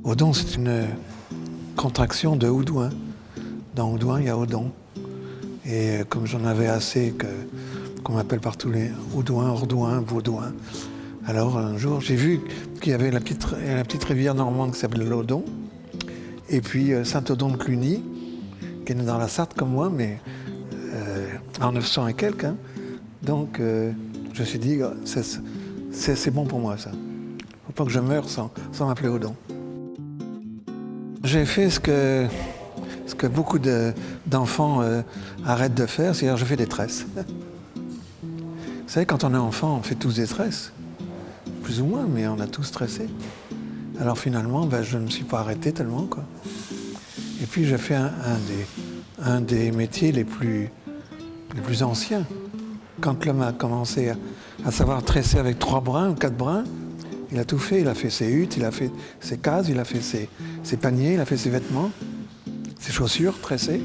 Odon, c'est une contraction de Houdouin. Dans Houdouin, il y a Odon. Et comme j'en avais assez qu'on m'appelle partout les Houdouins, Ordouins, Vaudouins, alors un jour, j'ai vu qu'il y avait la petite rivière normande qui s'appelait l'Odon, et puis Saint-Odon de Cluny, qui est dans la Sarthe comme moi, mais en 900 et quelques. Hein. Donc je me suis dit, c'est bon pour moi ça. Il ne faut pas que je meure sans m'appeler Odon. J'ai fait ce que beaucoup d'enfants arrêtent de faire, c'est-à-dire je fais des tresses. Vous savez, quand on est enfant, on fait tous des tresses. Plus ou moins, mais on a tous tressé. Alors finalement, je ne me suis pas arrêté tellement, quoi. Et puis j'ai fait un des métiers les plus anciens. Quand l'homme a commencé à savoir tresser avec 3 brins ou 4 brins, il a tout fait. Il a fait ses huttes, il a fait ses cases, il a fait ses paniers, il a fait ses vêtements, ses chaussures tressées.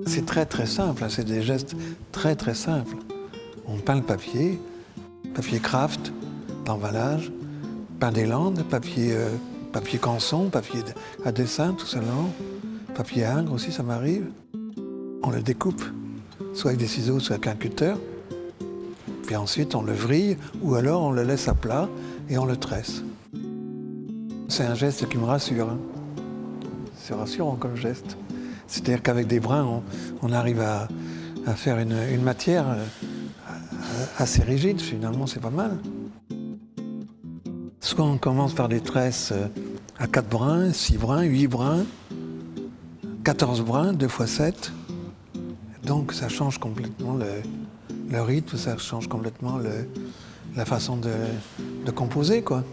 C'est très très simple, hein, c'est des gestes très très simples. On peint le papier craft, d'emballage, peint des landes, papier canson, papier à dessin tout simplement, papier ingres aussi, ça m'arrive. On le découpe, soit avec des ciseaux, soit avec un cutter. Puis ensuite on le vrille ou alors on le laisse à plat et on le tresse. C'est un geste qui me rassure. Hein. C'est rassurant comme geste. C'est-à-dire qu'avec des brins, on arrive à faire une matière assez rigide, finalement c'est pas mal. Soit on commence par des tresses à 4 brins, 6 brins, 8 brins, 14 brins, 2 x 7. Donc ça change complètement le rythme, ça change complètement la façon de composer, quoi.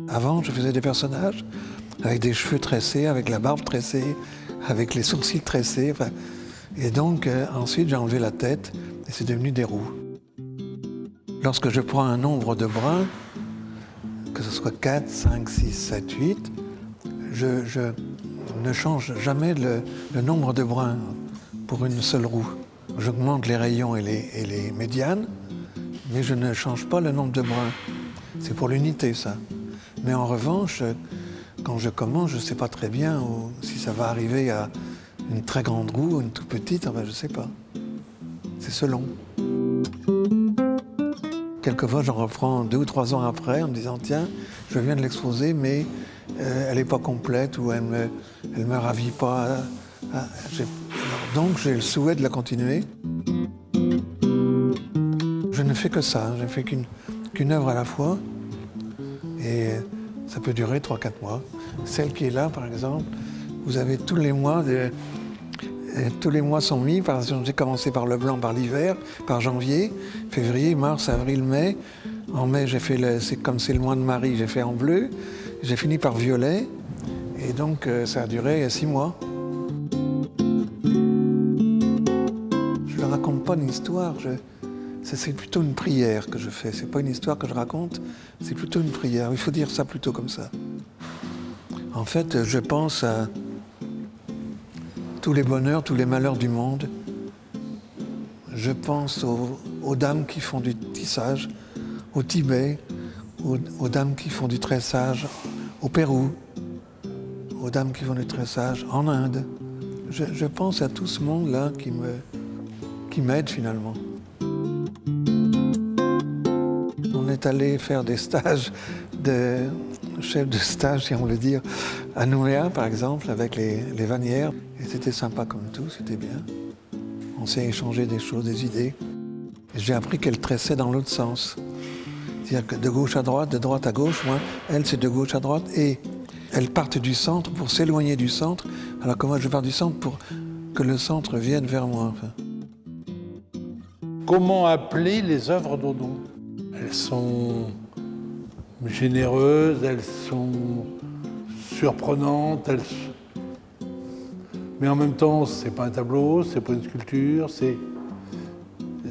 Avant, je faisais des personnages avec des cheveux tressés, avec la barbe tressée, avec les sourcils tressés. Enfin, et donc ensuite j'ai enlevé la tête et c'est devenu des roues. Lorsque je prends un nombre de brins, que ce soit 4, 5, 6, 7, 8, je ne change jamais le nombre de brins pour une seule roue. J'augmente les rayons et les médianes, mais je ne change pas le nombre de brins. C'est pour l'unité, ça. Mais en revanche, quand je commence, je ne sais pas très bien si ça va arriver à une très grande roue ou une toute petite, enfin, je ne sais pas. C'est selon. Quelquefois, j'en reprends 2 ou 3 ans après en me disant « Tiens, je viens de l'exposer, mais elle n'est pas complète ou elle me ravit pas. » Donc, j'ai le souhait de la continuer. Je ne fais que ça, je ne fais qu'une œuvre à la fois. Et ça peut durer 3-4 mois. Celle qui est là, par exemple, vous avez tous les mois sont mis. Par exemple, j'ai commencé par le blanc, par l'hiver, par janvier, février, mars, avril, mai. En mai, j'ai fait comme c'est le mois de Marie, j'ai fait en bleu. J'ai fini par violet. Et donc, ça a duré 6 mois. Je ne raconte pas une histoire. C'est plutôt une prière que je fais. C'est pas une histoire que je raconte, c'est plutôt une prière. Il faut dire ça plutôt comme ça. En fait, je pense à tous les bonheurs, tous les malheurs du monde. Je pense aux dames qui font du tissage au Tibet, aux dames qui font du tressage au Pérou, aux dames qui font du tressage en Inde. Je pense à tout ce monde-là qui m'aide finalement. On est allé faire des stages de chef de stage, si on veut dire, à Nouméa, par exemple, avec les Vanières. Et c'était sympa comme tout, c'était bien. On s'est échangé des choses, des idées. Et j'ai appris qu'elle tressait dans l'autre sens. C'est-à-dire que de gauche à droite, de droite à gauche, moi, elle, c'est de gauche à droite. Et elles partent du centre pour s'éloigner du centre, alors que moi, je pars du centre pour que le centre vienne vers moi. Enfin. Comment appeler les œuvres d'Odon ? Elles sont généreuses, elles sont surprenantes, mais en même temps, c'est pas un tableau, c'est pas une sculpture,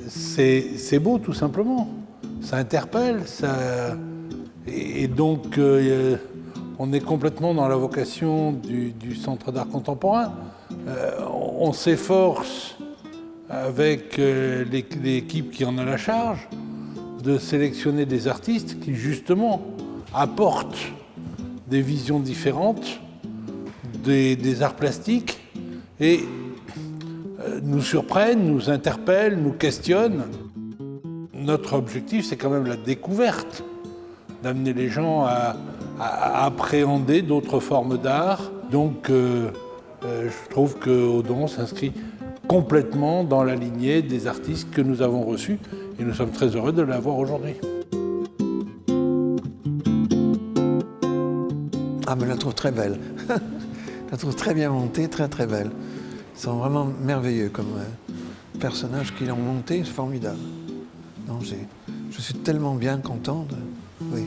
c'est beau tout simplement. Ça interpelle, et donc on est complètement dans la vocation du Centre d'art contemporain. On s'efforce avec l'équipe qui en a la charge, de sélectionner des artistes qui, justement, apportent des visions différentes des arts plastiques et nous surprennent, nous interpellent, nous questionnent. Notre objectif, c'est quand même la découverte, d'amener les gens à appréhender d'autres formes d'art. Donc, je trouve que Odon s'inscrit complètement dans la lignée des artistes que nous avons reçus et nous sommes très heureux de l'avoir aujourd'hui. Ah, mais je la trouve très belle. Je la trouve très bien montée, très très belle. Ils sont vraiment merveilleux comme personnages qu'ils ont monté, c'est formidable. Non, je suis tellement bien content de... Oui.